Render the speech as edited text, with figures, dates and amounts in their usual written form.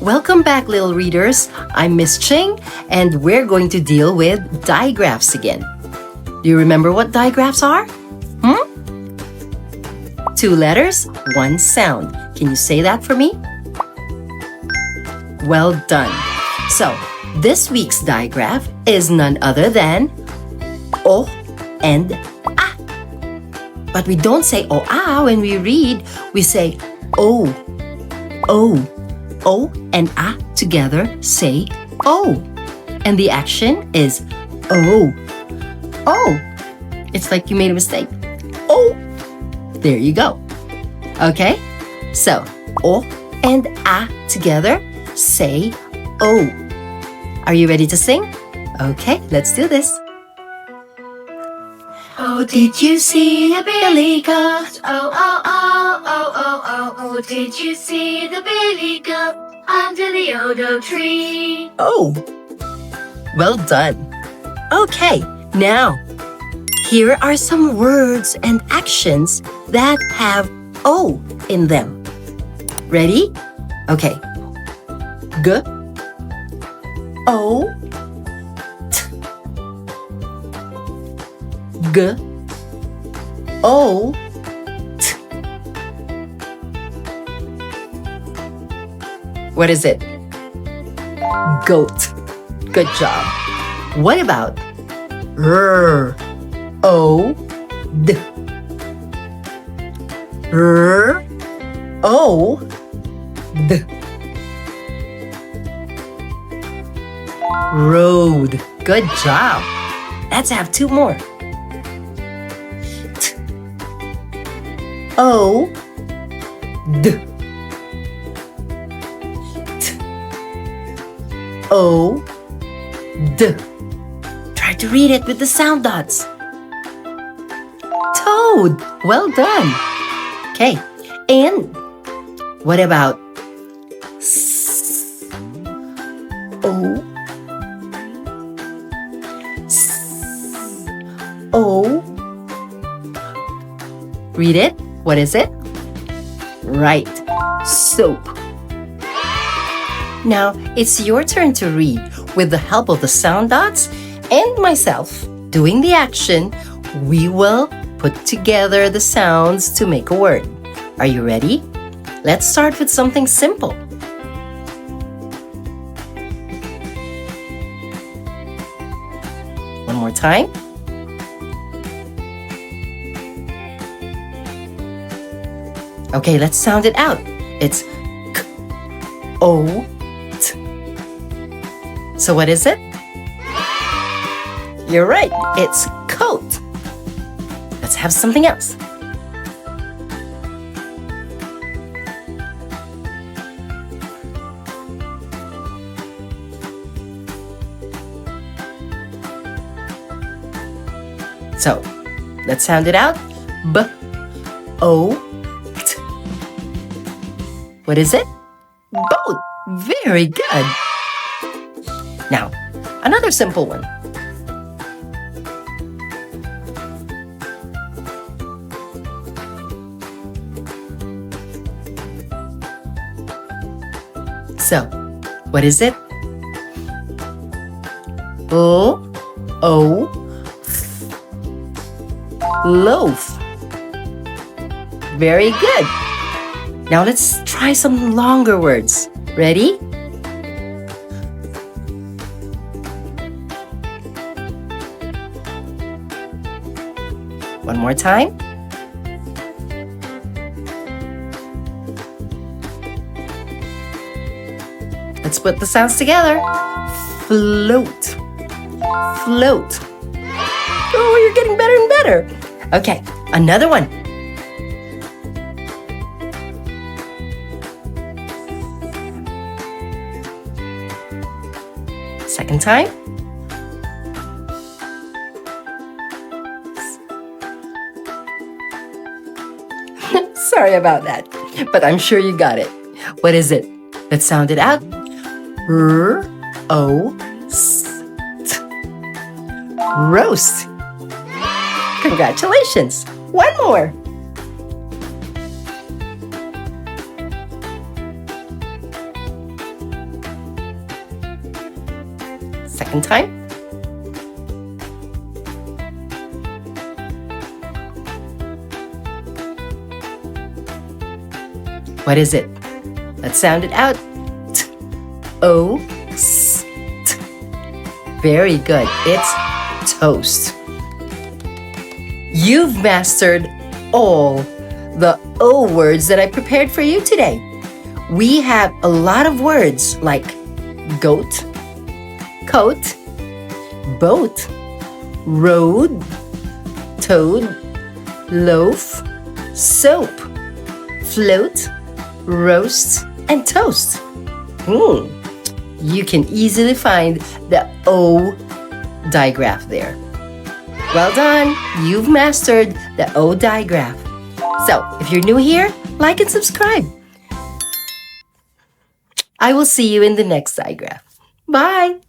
Welcome back, little readers. I'm Miss Ching, and we're going to deal with digraphs again. Do you remember what digraphs are? 2 letters, 1 sound. Can you say that for me? Well done. So, this week's digraph is none other than O and A. But we don't say O-A when we read. We say O, O. O and A together say O. And the action is O. O. It's like you made a mistake. O. There you go. Okay? So, O and A together say O. Are you ready to sing? Okay, let's do this. Oh, did you see a billy goat? Oh, oh, oh, oh, oh, oh, oh. Did you see the billy goat under the odo tree? Oh, well done. Okay, now, here are some words and actions that have O in them. Ready? Okay. G, O, T. G, O, T. What is it? Goat. Good job. What about R, O, D? R, O, D. Road. Good job. Let's have 2 more. T, O, D. T, O, D. Try to read it with the sound dots. Toad. Well done. Okay. And what about S, O, S, O? Read it. What is it? Right. Soap. Now, it's your turn to read with the help of the sound dots and myself doing the action. We will put together the sounds to make a word. Are you ready? Let's start with something simple. One more time. Okay, let's sound it out. It's K, O, T. So what is it? You're right, it's coat. Let's have something else. So, let's sound it out. B, O, T. What is it? Boat. Very good. Now, another simple one. So, what is it? O, O, loaf. Very good. Now let's try some longer words. Ready? One more time. Let's put the sounds together. Float. Float. Oh, you're getting better and better. Okay, another one. Second time. Sorry about that, but I'm sure you got it. What is it? Let's sound it out. R, O, S, T. Roast. Congratulations. One more. Second time. What is it? Let's sound it out. T, O, S, T. Very good. It's toast. You've mastered all the O words that I prepared for you today. We have a lot of words like goat, coat, boat, road, toad, loaf, soap, float, roast, and toast. You can easily find the O digraph there. Well done! You've mastered the O digraph. So, if you're new here, like and subscribe. I will see you in the next digraph. Bye!